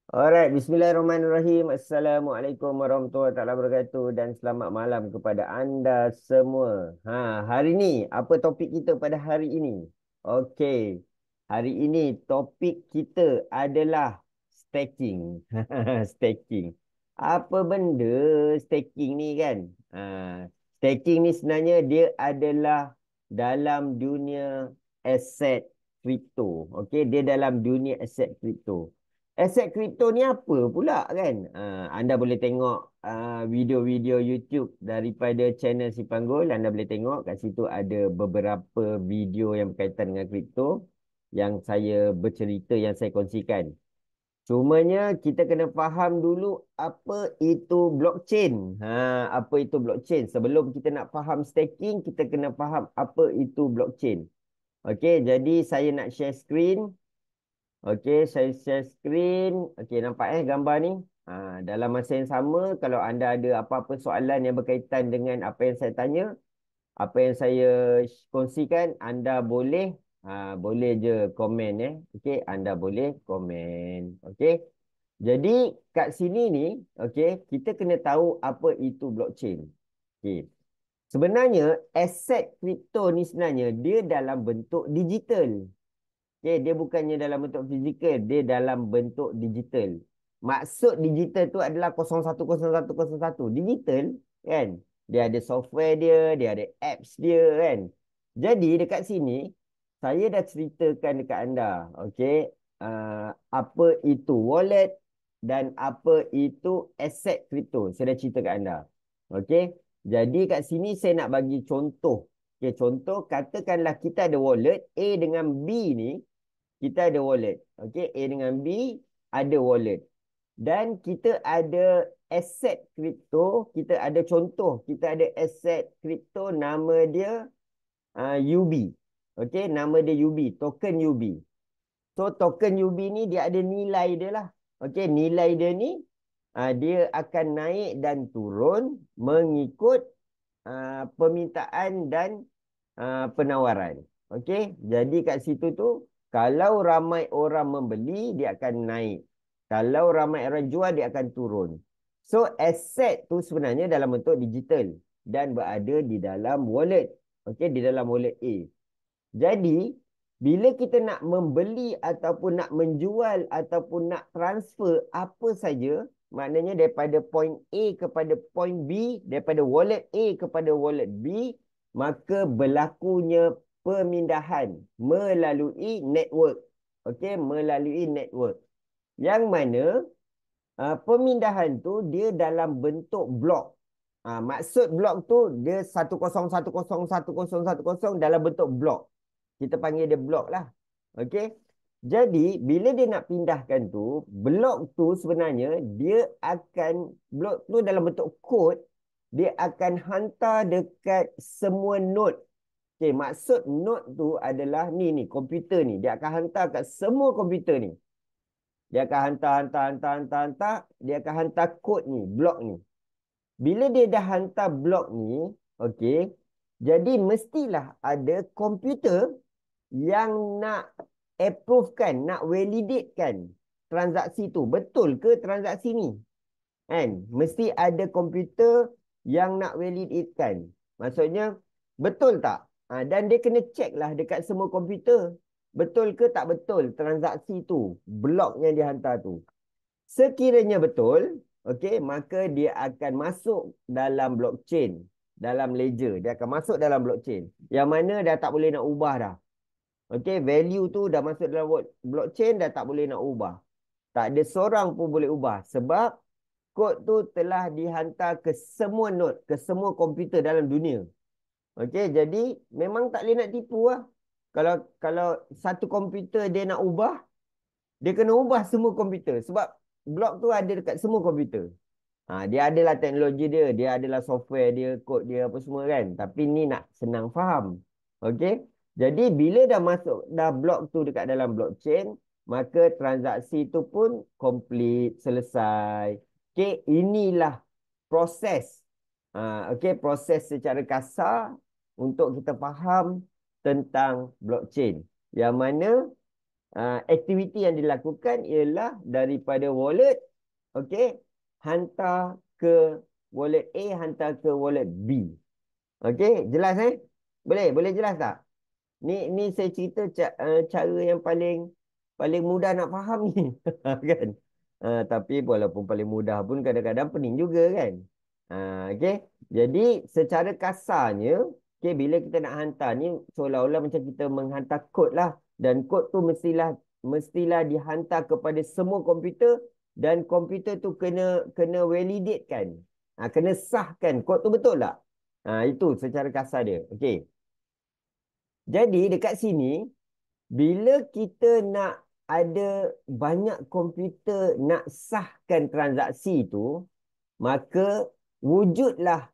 Alright, bismillahirrahmanirrahim. Assalamualaikum warahmatullahi taala wabarakatuh dan selamat malam kepada anda semua. Hari ni apa topik kita pada hari ini? Okey. Hari ini topik kita adalah staking. Staking. Apa benda staking ni kan? Staking ni sebenarnya dia adalah dalam dunia aset kripto. Okey, dia dalam dunia aset kripto. Aset kripto ni apa pula kan? Anda boleh tengok video-video YouTube daripada channel Si Panggul. Anda boleh tengok kat situ ada beberapa video yang berkaitan dengan kripto yang saya bercerita, yang saya kongsikan. Cumanya kita kena faham dulu apa itu blockchain. Apa itu blockchain? Sebelum kita nak faham staking, kita kena faham apa itu blockchain. Okey, jadi saya nak share screen. Okey, saya share screen. Okey, nampak gambar ni? Dalam masa yang sama, kalau anda ada apa-apa soalan yang berkaitan dengan apa yang saya tanya, apa yang saya kongsikan, anda boleh je komen Okey, anda boleh komen. Okey. Jadi kat sini ni, okey, kita kena tahu apa itu blockchain. Okey. Sebenarnya aset kripto ni sebenarnya dia dalam bentuk digital. Okay, dia bukannya dalam bentuk fizikal, dia dalam bentuk digital. Maksud digital tu adalah 010101. Digital kan? Dia ada software dia ada apps dia kan? Jadi dekat sini, saya dah ceritakan dekat anda, okay, apa itu wallet dan apa itu aset kripto. Saya dah cerita kat anda. Okay, jadi kat sini saya nak bagi contoh. Okay, contoh katakanlah kita ada wallet A dengan B ni, kita ada wallet. Okey, A dengan B ada wallet. Dan kita ada aset kripto, kita ada contoh, kita ada aset kripto nama dia UB. Okey, nama dia UB, token UB. So token UB ni dia ada nilai dia lah. Okey, nilai dia ni dia akan naik dan turun mengikut permintaan dan penawaran. Okey, jadi kat situ tu kalau ramai orang membeli dia akan naik. Kalau ramai orang jual dia akan turun. So aset tu sebenarnya dalam bentuk digital dan berada di dalam wallet. Okey, di dalam wallet A. Jadi bila kita nak membeli ataupun nak menjual ataupun nak transfer apa saja, maknanya daripada point A kepada point B, daripada wallet A kepada wallet B, maka berlakunya pemindahan melalui network. Okey, melalui network. Yang mana pemindahan tu dia dalam bentuk blok. Maksud blok tu dia 1010101010 dalam bentuk blok. Kita panggil dia blok lah. Okey. Jadi bila dia nak pindahkan tu, blok tu sebenarnya dia akan, blok tu dalam bentuk kod, dia akan hantar dekat semua node. Okey, maksud node tu adalah ni komputer ni, dia akan hantar kat semua komputer ni. Dia akan hantar, dia akan hantar kod ni, blok ni. Bila dia dah hantar blok ni, okey, jadi mestilah ada komputer yang nak approve kan, nak validate kan transaksi tu. Betul ke transaksi ni? Kan? Mesti ada komputer yang nak validate kan. Maksudnya, betul tak? Dan dia kena check lah dekat semua komputer. Betul ke tak betul transaksi tu, blok yang dihantar tu. Sekiranya betul, okey, maka dia akan masuk dalam blockchain, dalam ledger. Dia akan masuk dalam blockchain. Yang mana dah tak boleh nak ubah dah. Okey, value tu dah masuk dalam blockchain, dah tak boleh nak ubah. Tak ada seorang pun boleh ubah. Sebab kod tu telah dihantar ke semua node, ke semua komputer dalam dunia. Okey, jadi memang tak boleh nak tipu lah. Kalau satu komputer dia nak ubah, dia kena ubah semua komputer. Sebab blok tu ada dekat semua komputer. Dia adalah teknologi dia, dia adalah software dia, kod dia apa semua kan. Tapi ni nak senang faham. Okey. Jadi bila dah masuk dah blok tu dekat dalam blockchain, maka transaksi tu pun complete, selesai. Okey, inilah proses. Okey, proses secara kasar untuk kita faham tentang blockchain. Yang mana aktiviti yang dilakukan ialah daripada wallet, okey, hantar ke wallet A, hantar ke wallet B. Okey, jelas Boleh jelas tak? Ni saya cerita cara yang paling paling mudah nak faham ni. Kan? Tapi walaupun paling mudah pun kadang-kadang pening juga kan. Okey. Jadi secara kasarnya, okey, bila kita nak hantar ni seolah-olah macam kita menghantar kod lah. Dan kod tu mestilah dihantar kepada semua komputer dan komputer tu kena validate kan. Kena sahkan kod tu betul tak? Itu secara kasar dia. Okey. Jadi dekat sini, bila kita nak ada banyak komputer nak sahkan transaksi itu, maka wujudlah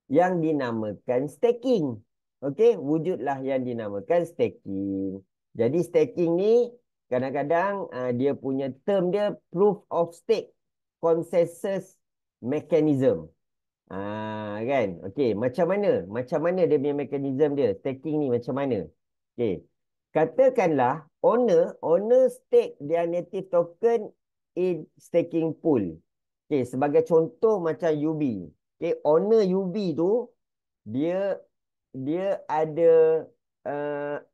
yang dinamakan staking. Okey, wujudlah yang dinamakan staking. Jadi staking ni kadang-kadang dia punya term dia proof of stake consensus mechanism. Kan? Okey, macam mana? Macam mana dia punya mekanisme dia? Staking ni macam mana? Okey. Katakanlah owner stake their native token in staking pool. Okey, sebagai contoh macam UB. Okey, owner UB tu dia dia ada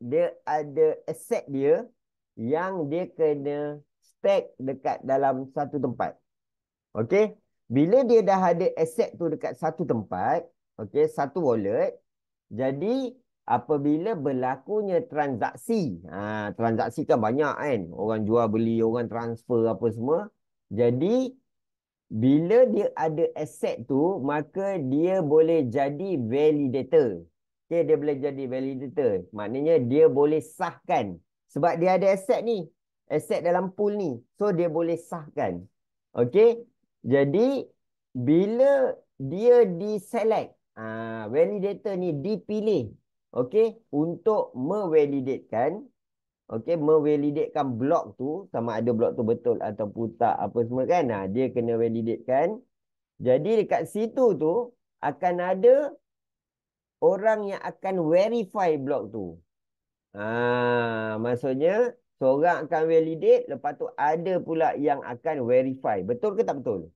dia ada aset dia yang dia kena stake dekat dalam satu tempat. Okey. Bila dia dah ada aset tu dekat satu tempat, okey, satu wallet, jadi apabila berlakunya transaksi, transaksi kan banyak kan, orang jual beli, orang transfer apa semua. Jadi bila dia ada aset tu, maka dia boleh jadi validator. Okey, dia boleh jadi validator. Maknanya dia boleh sahkan. Sebab dia ada aset ni. Aset dalam pool ni. So, dia boleh sahkan. Okey. Jadi, bila dia diselect, validator ni dipilih. Okey, untuk mevalidatekan. Okey, mevalidatekan blok tu, sama ada blok tu betul ataupun tak, apa semua kan. Dia kena validatekan. Jadi dekat situ tu, akan ada orang yang akan verify blok tu. Maksudnya, seorang akan validate, lepas tu ada pula yang akan verify. Betul ke tak betul?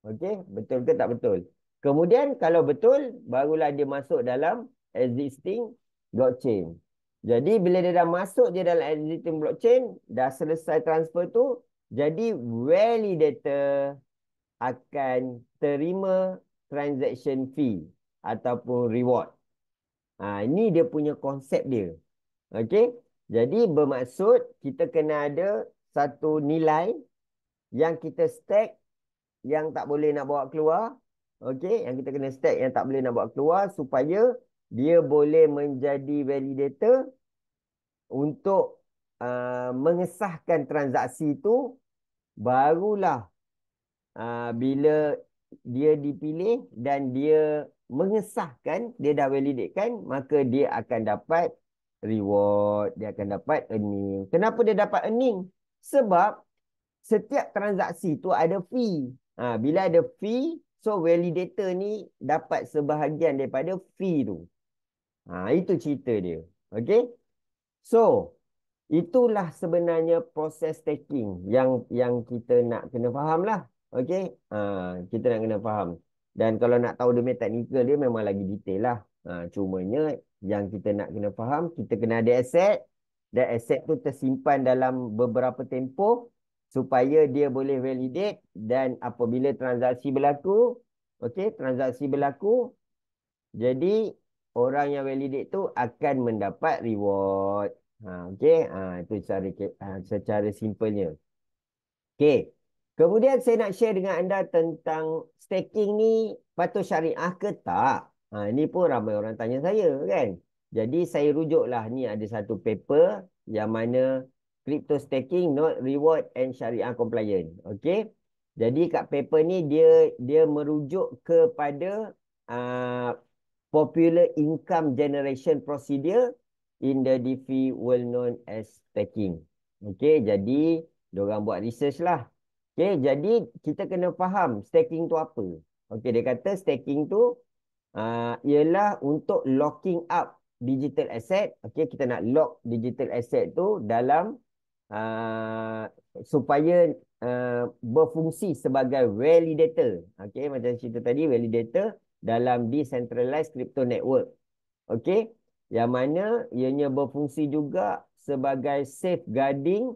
Okey, betul ke tak betul? Kemudian kalau betul, barulah dia masuk dalam existing blockchain. Jadi bila dia dah masuk je dalam existing blockchain, dah selesai transfer tu, jadi validator akan terima transaction fee ataupun reward. Ini dia punya konsep dia. Okey, jadi bermaksud kita kena ada satu nilai yang kita stack yang tak boleh nak bawa keluar. Okey, yang kita kena stack yang tak boleh nak bawa keluar supaya dia boleh menjadi validator untuk mengesahkan transaksi itu. Barulah bila dia dipilih dan dia mengesahkan, dia dah validatekan, maka dia akan dapat reward, dia akan dapat earning. Kenapa dia dapat earning? Sebab setiap transaksi tu ada fee. Bila ada fee, so validator ni dapat sebahagian daripada fee tu. Itu cerita dia. Okey? So, itulah sebenarnya proses staking yang kita nak kena faham lah. Okey? Kita nak kena faham. Dan kalau nak tahu dia punya teknikal dia memang lagi detail lah. Cumanya yang kita nak kena faham, kita kena ada aset. Dan aset tu tersimpan dalam beberapa tempoh supaya dia boleh validate. Dan apabila transaksi berlaku, okey, transaksi berlaku, jadi orang yang validate tu akan mendapat reward. Okey, itu secara simpelnya. Okey. Kemudian saya nak share dengan anda tentang staking ni patut syariah ke tak? Ini pun ramai orang tanya saya kan. Jadi saya rujuklah, ni ada satu paper yang mana crypto staking not reward and syariah compliant. Okey. Jadi kat paper ni dia merujuk kepada popular income generation procedure in the DeFi well known as staking. Okey, jadi diorang buat research lah. Okey, jadi kita kena faham staking tu apa. Okey, dia kata staking tu ialah untuk locking up digital asset. Okey, kita nak lock digital asset tu dalam uh, supaya berfungsi sebagai validator. Okey, macam cerita tadi, validator dalam decentralized crypto network. Okey, yang mana ianya berfungsi juga sebagai safeguarding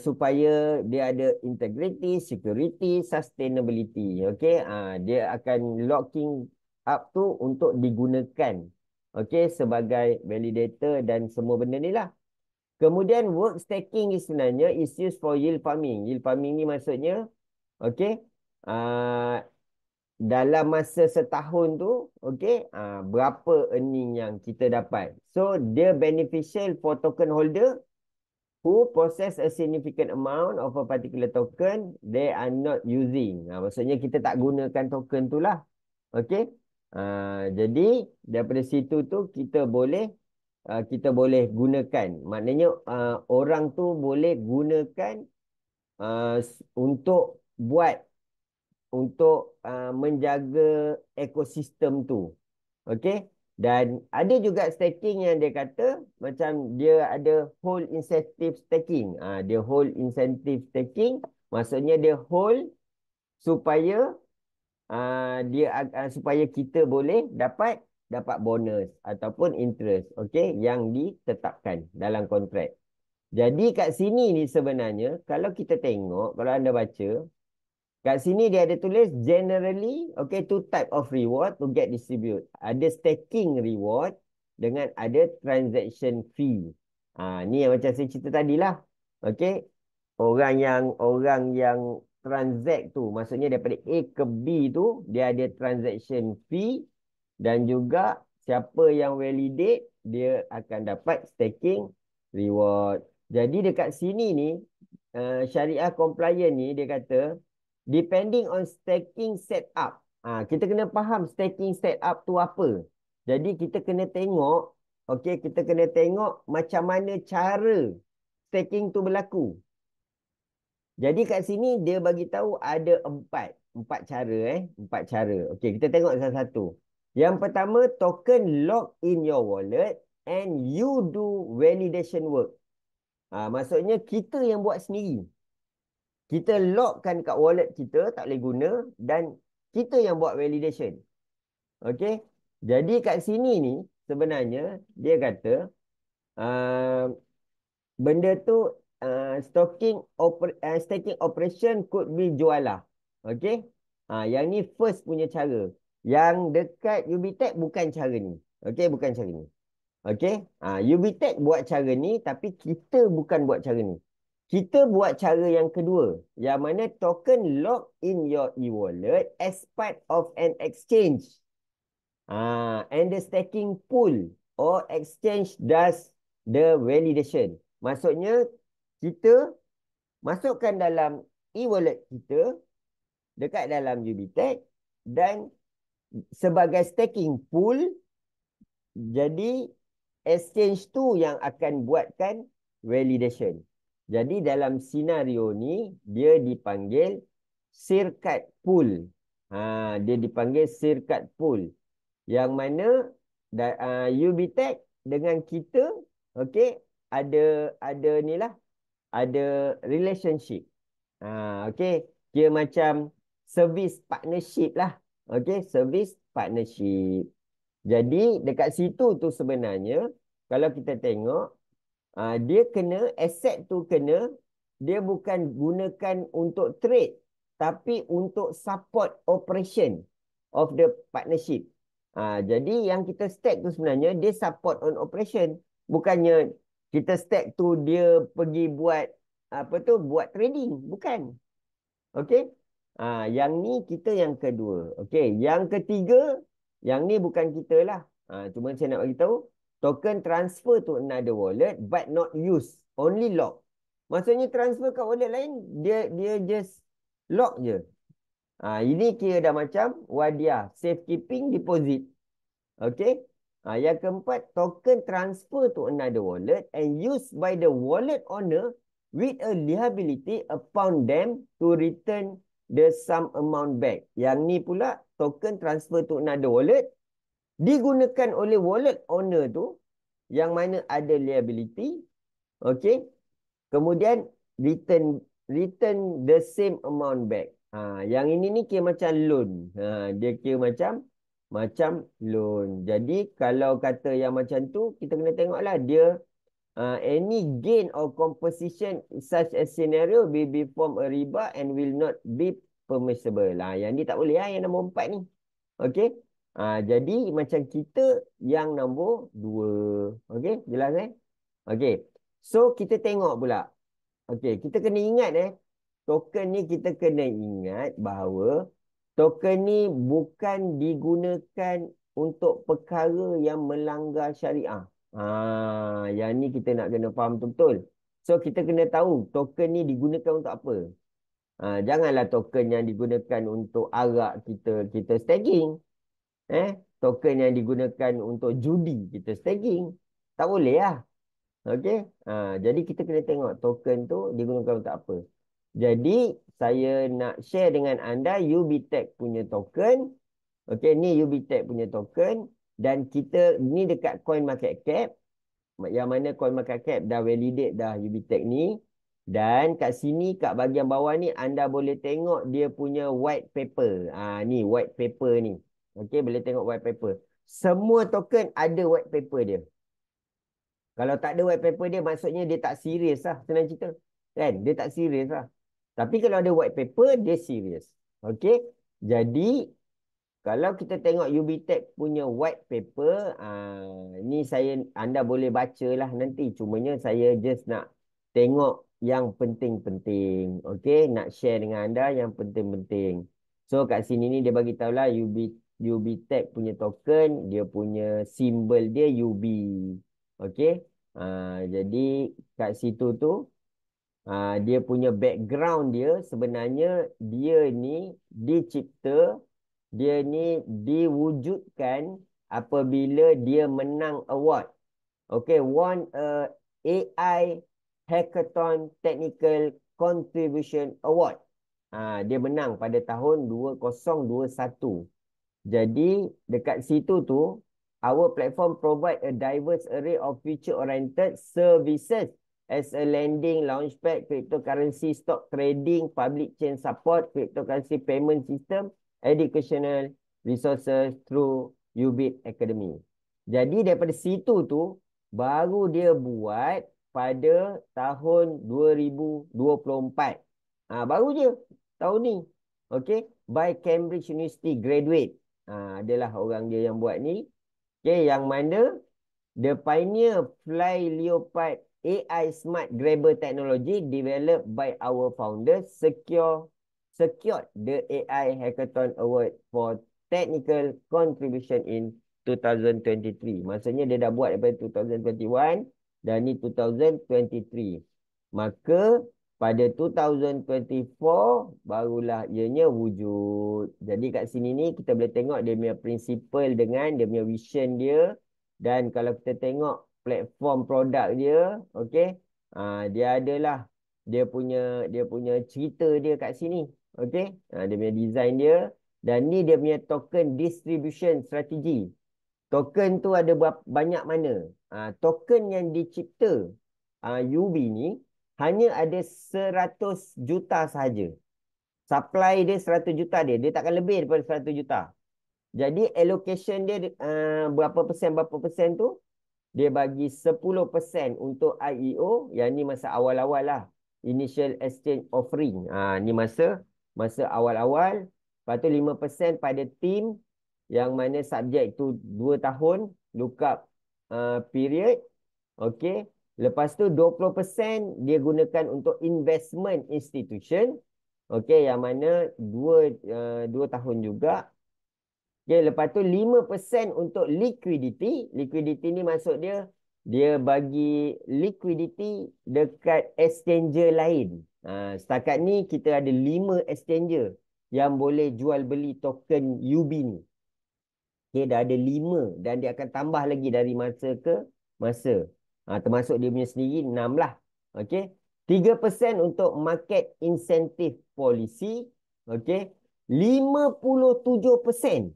supaya dia ada integrity, security, sustainability. Okey, dia akan locking up tu untuk digunakan. Okey, sebagai validator dan semua benda ni lah. Kemudian work staking ni sebenarnya is used for yield farming. Yield farming ni maksudnya, okey, uh, dalam masa setahun tu, okey, berapa earning yang kita dapat. So, dia beneficial for token holder who possess a significant amount of a particular token they are not using. Maksudnya kita tak gunakan token tu lah. Okey. Jadi daripada situ tu kita boleh gunakan. Maknanya orang tu boleh gunakan untuk menjaga ekosistem tu. Okey. Dan ada juga staking yang dia kata macam dia ada hold incentive staking. Dia hold incentive staking, maksudnya dia hold supaya supaya kita boleh dapat bonus ataupun interest, okey, yang ditetapkan dalam kontrak. Jadi kat sini ni sebenarnya kalau kita tengok, kalau anda baca kat sini dia ada tulis generally, okay, two type of reward to get distribute. Ada staking reward dengan ada transaction fee. Ni yang macam saya cerita tadi lah. Okay. Orang yang transact tu, maksudnya daripada A ke B tu, dia ada transaction fee dan juga siapa yang validate, dia akan dapat staking reward. Jadi dekat sini ni, syariah compliant ni dia kata, depending on staking setup. Kita kena faham staking setup tu apa. Jadi kita kena tengok, okey, kita kena tengok macam mana cara staking tu berlaku. Jadi kat sini dia bagi tahu ada empat cara empat cara. Okey, kita tengok satu-satu. Yang pertama, token lock in your wallet and you do validation work. Maksudnya kita yang buat sendiri. Kita lockkan kat wallet kita, tak boleh guna, dan kita yang buat validation. Okey. Jadi kat sini ni sebenarnya dia kata benda tu staking operation could be jualah. Okey. Yang ni first punya cara. Yang dekat Ubitech bukan cara ni. Okey, bukan cara ni. Okey. Ubitech buat cara ni tapi kita bukan buat cara ni. Kita buat cara yang kedua, yang mana token lock in your e-wallet as part of an exchange. And the staking pool or exchange does the validation. Maksudnya, kita masukkan dalam e-wallet kita dekat dalam Ubitech dan sebagai staking pool, jadi exchange tu yang akan buatkan validation. Jadi dalam senario ni dia dipanggil Sirkat Pool. Dia dipanggil Sirkat Pool. Yang mana Ubitech dengan kita, okey, ada ni lah, ada relationship. Okey, dia macam service partnership lah. Okey, service partnership. Jadi dekat situ tu sebenarnya kalau kita tengok, dia kena, asset tu kena, dia bukan gunakan untuk trade, tapi untuk support operation of the partnership. Jadi yang kita stack tu sebenarnya, dia support on operation. Bukannya kita stack tu dia pergi buat, buat trading. Bukan. Okey. Yang ni kita yang kedua. Okey. Yang ketiga, yang ni bukan kita lah. Cuma saya nak bagi tahu, token transfer to another wallet but not use, only lock. Maksudnya transfer kat wallet lain, dia just lock je. Ini kira dah macam wadiah, safekeeping deposit. Okey. Yang keempat, token transfer to another wallet and used by the wallet owner with a liability upon them to return the sum amount back. Yang ni pula, token transfer to another wallet digunakan oleh wallet owner tu yang mana ada liability, okey, Kemudian return return the same amount back. Yang ini ni kira macam loan. Dia kira macam loan. Jadi kalau kata yang macam tu, kita kena tengoklah dia any gain or composition such a scenario will be form a riba and will not be permissible. Yang ni tak boleh yang nombor 4 ni. Okey. Jadi macam kita yang nombor 2. Okey, jelas Okey. So kita tengok pula. Okey, kita kena ingat token ni kita kena ingat bahawa token ni bukan digunakan untuk perkara yang melanggar syariah. Yang ni kita nak kena faham betul-betul. So kita kena tahu token ni digunakan untuk apa. Janganlah token yang digunakan untuk arak kita staking. Token yang digunakan untuk judi kita staking. Tak boleh lah. Okey. Jadi kita kena tengok token tu digunakan untuk apa. Jadi saya nak share dengan anda UBTech punya token. Okey, ni UBTech punya token dan kita ni dekat Coin Market Cap. Yang mana Coin Market Cap dah validate dah UBTech ni. Dan kat sini kat bahagian bawah ni anda boleh tengok dia punya white paper. Ni white paper ni. Okey, boleh tengok white paper. Semua token ada white paper dia. Kalau tak ada white paper dia, maksudnya dia tak serius lah. Senang cerita. Kan? Dia tak serius lah. Tapi kalau ada white paper, dia serius. Okey? Jadi, kalau kita tengok UBTech punya white paper, ni anda boleh baca lah nanti. Cumanya saya just nak tengok yang penting-penting. Okey? Nak share dengan anda yang penting-penting. So, kat sini ni dia bagi tahu lah UBTech punya token, dia punya simbol dia UB. Okey. Jadi kat situ tu dia punya background dia sebenarnya dia ni dicipta, dia ni diwujudkan apabila dia menang award. Okey, won a AI Hackathon Technical Contribution Award. Dia menang pada tahun 2021. Jadi dekat situ tu our platform provide a diverse array of future-oriented services as a lending, launchpad, cryptocurrency, stock trading, public chain support, cryptocurrency payment system, educational resources through UBIT Academy. Jadi daripada situ tu baru dia buat pada tahun 2024. Baru je tahun ni. Okay. By Cambridge University graduate. Adalah orang dia yang buat ni. Okay, yang mana the pioneer Fly Leopard AI Smart Grabber technology developed by our founders secured the AI Hackathon Award for technical contribution in 2023. Maksudnya dia dah buat daripada 2021 dan ni 2023. Maka pada 2024 barulah ianya wujud. Jadi kat sini ni kita boleh tengok dia punya principle dengan dia punya vision dia. Dan kalau kita tengok platform produk dia, okey, dia adalah dia punya cerita dia kat sini. Okey, dia punya design dia dan ni dia punya token distribution strategy. Token tu ada banyak mana. Token yang dicipta UB ni hanya ada 100 juta sahaja. Supply dia 100 juta dia. Dia takkan lebih daripada 100 juta. Jadi allocation dia berapa persen tu? Dia bagi 10% untuk IEO. Yang ni masa awal-awal lah. Initial exchange offering. Ni masa awal-awal. Lepas tu 5% pada team. Yang mana subjek tu 2 tahun. Lookup period. Okey. Lepas tu 20% dia gunakan untuk investment institution. Okey, yang mana 2 tahun juga. Okey, lepas tu 5% untuk liquidity. Liquidity ni maksud dia bagi liquidity dekat exchanger lain. Setakat ni kita ada 5 exchanger yang boleh jual beli token UB ni. Okey, dah ada 5 dan dia akan tambah lagi dari masa ke masa. Termasuk dia punya sendiri 6 lah. Okey. 3% untuk market incentive policy. Okey. 57%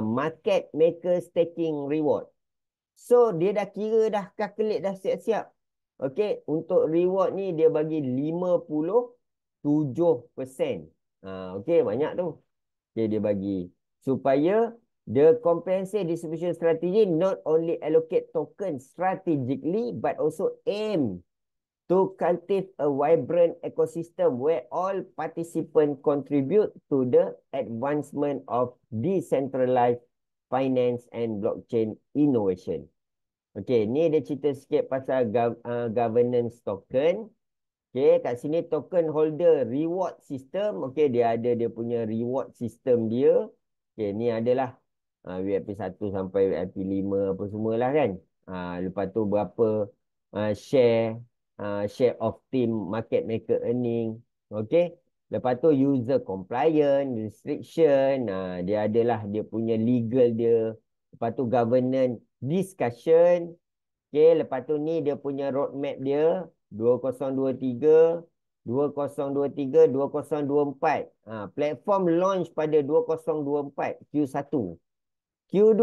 market maker staking reward. So dia dah kira dah calculate dah siap-siap. Okey, untuk reward ni dia bagi 57%. Okey, banyak tu. Okey, dia bagi supaya the comprehensive distribution strategy not only allocate token strategically but also aim to cultivate a vibrant ecosystem where all participants contribute to the advancement of decentralized finance and blockchain innovation. Okey, ni dia cerita sikit pasal governance token. Okey, kat sini token holder reward system. Okey, dia ada dia punya reward system dia. Okey, ni adalah VIP 1 sampai VIP 5 apa semualah kan. Lepas tu berapa share share of team market maker earning. Okey. Lepas tu user compliance, restriction, dia adalah dia punya legal dia. Lepas tu governance discussion. Okay, lepas tu ni dia punya roadmap dia 2023, 2023, 2024. Platform launch pada 2024 Q1. Q2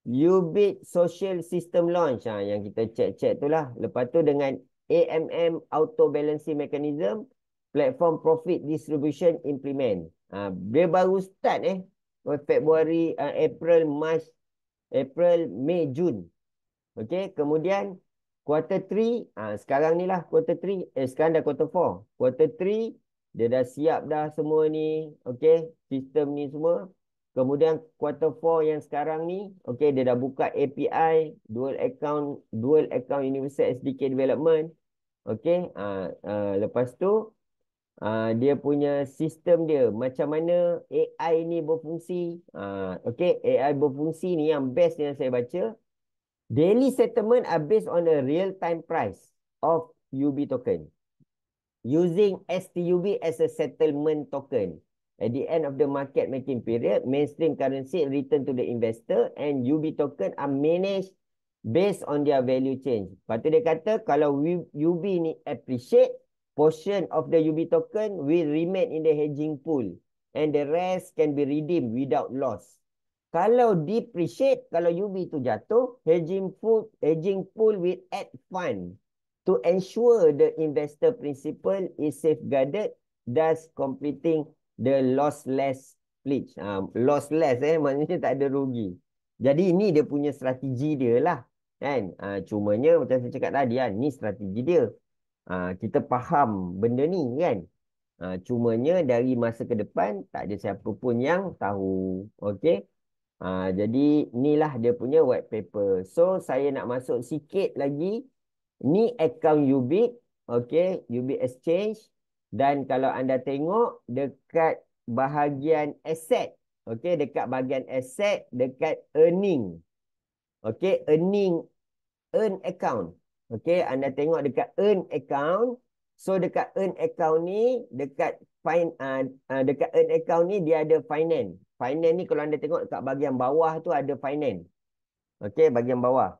Ubit Social System launch. Yang kita check tu lah. Lepas tu dengan AMM Auto Balancing Mechanism, platform profit distribution implement. Dia baru start Februari, April, March, April, Mei, Jun. Okey, kemudian quarter 3, sekarang ni lah quarter 3, sekarang dah quarter 4. Quarter 3, dia dah siap dah semua ni, okey, sistem ni semua. Kemudian quarter 4 yang sekarang ni, okey, dia dah buka API, dual account Universal SDK Development. Okey, lepas tu, dia punya sistem dia, macam mana AI ni berfungsi. Okey, AI berfungsi ni yang best yang saya baca. Daily settlement are based on a real-time price of UB token using STUB as a settlement token. At the end of the market making period, mainstream currency return to the investor and UB token are managed based on their value change. Lepas tu dia kata kalau UB ni appreciate, portion of the UB token will remain in the hedging pool and the rest can be redeemed without loss. Kalau depreciate, kalau UB tu jatuh, hedging pool will add fund to ensure the investor principal is safeguarded, thus completing the lossless pledge. Lossless maknanya tak ada rugi. Jadi ini dia punya strategi dia lah. Kan? Cumanya macam saya cakap tadi, ni strategi dia. Kita faham benda ni kan. Cumanya dari masa ke depan tak ada siapa pun yang tahu. Okey. Jadi inilah dia punya white paper. So saya nak masuk sikit lagi. Ni account Ubit. Okay. Ubit Exchange. Dan kalau anda tengok dekat bahagian asset. Okay. Dekat bahagian asset. Dekat earning. Okay. Earn account. Okay. Anda tengok dekat earn account. So dekat earn account ni. Dekat earn account ni dia ada finance. Finance ni kalau anda tengok kat bahagian bawah tu ada finance. Okey, bahagian bawah.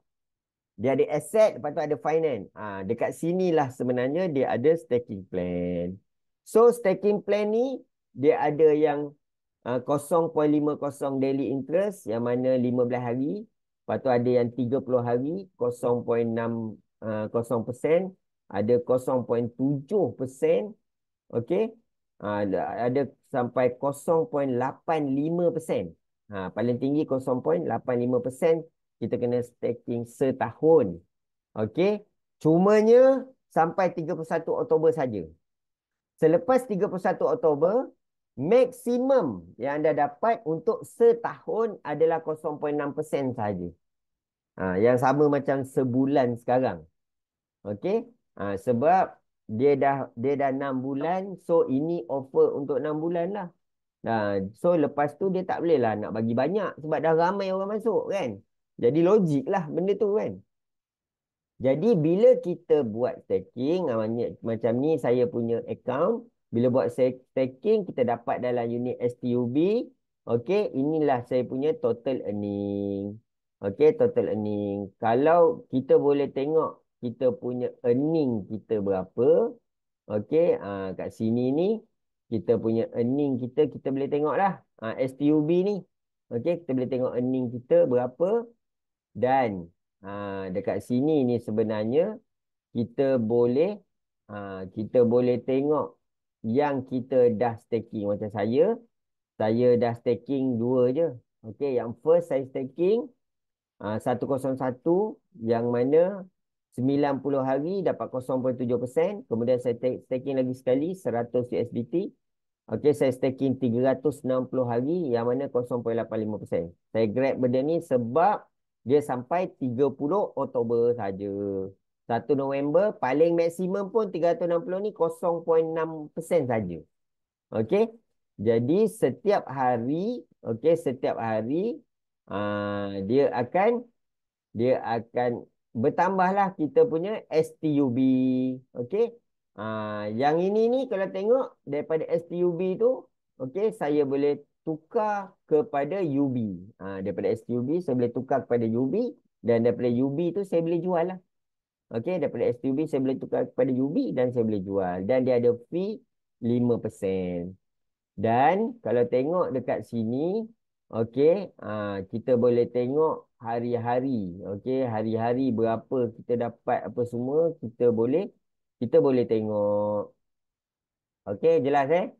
Dia ada asset, lepas tu ada finance. Dekat sinilah sebenarnya dia ada staking plan. So, staking plan ni dia ada yang 0.50 daily interest yang mana 15 hari. Lepas tu ada yang 30 hari 0.60%. Ada 0.7%. Okey. Ada sampai 0.85%. Paling tinggi 0.85%. Kita kena staking setahun. Okey. Cumanya sampai 31 Oktober saja. Selepas 31 Oktober, maksimum yang anda dapat untuk setahun adalah 0.6% saja. Yang sama macam sebulan sekarang. Okey. Sebab dia dah 6 bulan, so ini offer untuk 6 bulan lah. So lepas tu dia tak boleh lah nak bagi banyak sebab dah ramai orang masuk kan. Jadi logik lah benda tu kan. Jadi bila kita buat staking, macam ni saya punya account, bila buat staking kita dapat dalam unit STUB. Okey, inilah saya punya total earning. Okey, total earning. Kalau kita boleh tengok kita punya earning kita berapa. Okey, kat sini ni kita punya earning kita boleh tengok lah. STUB ni. Okey, kita boleh tengok earning kita berapa. Dan dekat sini ni sebenarnya kita boleh kita boleh tengok yang kita dah staking. Macam saya dah staking dua je. Okey, yang first saya staking 101, yang mana 90 hari dapat 0.7%. Kemudian saya staking lagi sekali 100 USDT. Okey, saya staking 360 hari yang mana 0.85%. Saya grab benda ni sebab dia sampai 30 Oktober saja. 1 November paling maksimum pun 360 ni 0.6% saja. Okey. Jadi setiap hari, okey, setiap hari dia akan bertambahlah kita punya STUB. Okey. Yang ini ni kalau tengok daripada STUB tu, okey, saya boleh tukar kepada UB. Daripada STUB saya boleh tukar kepada UB, dan daripada UB tu saya boleh jual lah. Okey, daripada STUB saya boleh tukar kepada UB dan saya boleh jual, dan dia ada fee 5%. Dan kalau tengok dekat sini, okey, kita boleh tengok hari-hari, okey, hari-hari berapa kita dapat apa semua, kita boleh tengok. Okey, jelas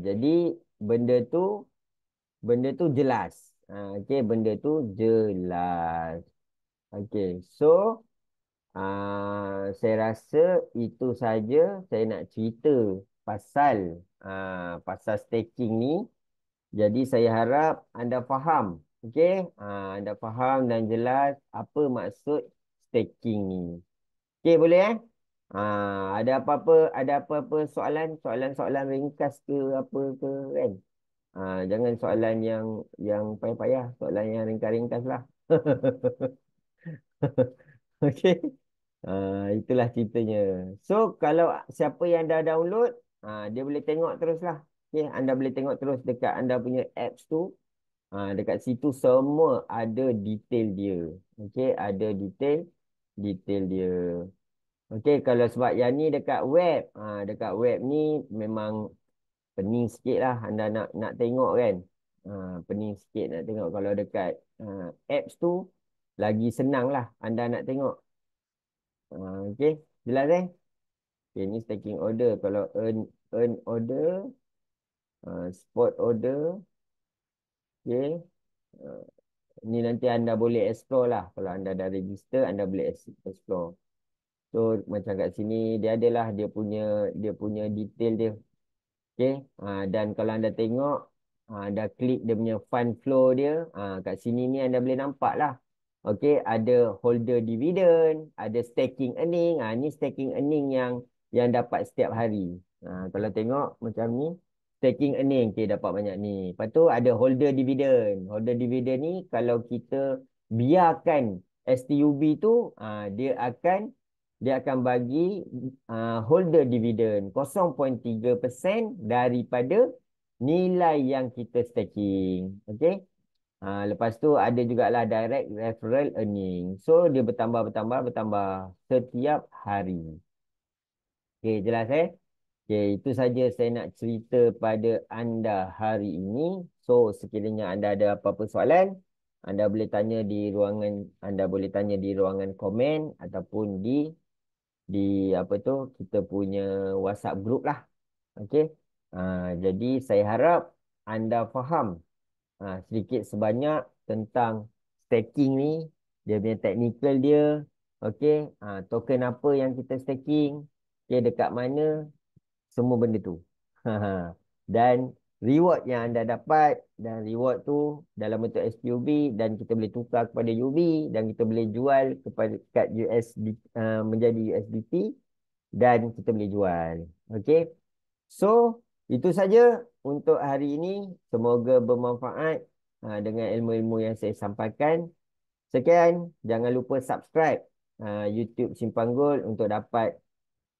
jadi benda tu benda tu jelas. Okey, benda tu jelas. Okey, so saya rasa itu saja saya nak cerita pasal staking ni. Jadi saya harap anda faham. Okey, anda faham dan jelas apa maksud staking ni. Okey, boleh ada apa-apa soalan ringkas ke apa ke kan? Jangan soalan yang payah-payah, soalan yang ringkas-ringkas lah. Okey. Itulah ceritanya. So, kalau siapa yang dah download, dia boleh tengok terus lah. Okay, anda boleh tengok terus dekat anda punya apps tu. Dekat situ semua ada detail dia. Okey, ada detail dia. Okey, kalau sebab yang ni dekat web ni memang pening sikit lah anda nak tengok kan. Pening sikit nak tengok. Kalau dekat apps tu lagi senang lah anda nak tengok. Okey, jelas Okay, ni stacking order. Kalau earn order, spot order, okay. Uh, Ni nanti anda boleh explore lah. Kalau anda dah register, anda boleh explore. So macam kat sini dia adalah dia punya detail dia. Okay. Dan kalau anda tengok, anda klik dia punya fund flow dia. Kat sini ni anda boleh nampak lah. Okay, ada holder dividend, ada staking earning. Ni staking earning yang dapat setiap hari. Kalau tengok macam ni, staking earning, okay, dapat banyak ni. Lepas tu ada holder dividend. Holder dividend ni kalau kita biarkan STUB tu, dia akan bagi holder dividend 0.3% daripada nilai yang kita staking. Okey. Lepas tu ada jugalah direct referral earning. So dia bertambah setiap hari. Okey, jelas Okey, itu saja saya nak cerita pada anda hari ini. So sekiranya anda ada apa-apa soalan, anda boleh tanya di ruangan komen ataupun di apa tu kita punya WhatsApp group lah. Okey. Jadi saya harap anda faham sedikit sebanyak tentang staking ni, dia punya teknikal dia. Okey, token apa yang kita staking, okey, dekat mana, semua benda tu. Dan reward yang anda dapat, dan reward tu dalam bentuk SPUB, dan kita boleh tukar kepada UB, dan kita boleh jual kepada kat USD menjadi USDT, dan kita boleh jual. Okey. So, itu saja untuk hari ini. Semoga bermanfaat dengan ilmu-ilmu yang saya sampaikan. Sekian, jangan lupa subscribe YouTube Simpan Gold untuk dapat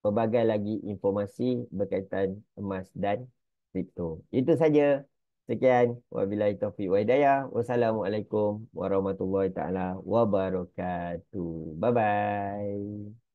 pelbagai lagi informasi berkaitan emas dan kripto. Itu saja. Sekian. Wabillahi taufiq wa hidayah. Wassalamualaikum warahmatullahi taala wabarakatuh. Bye bye.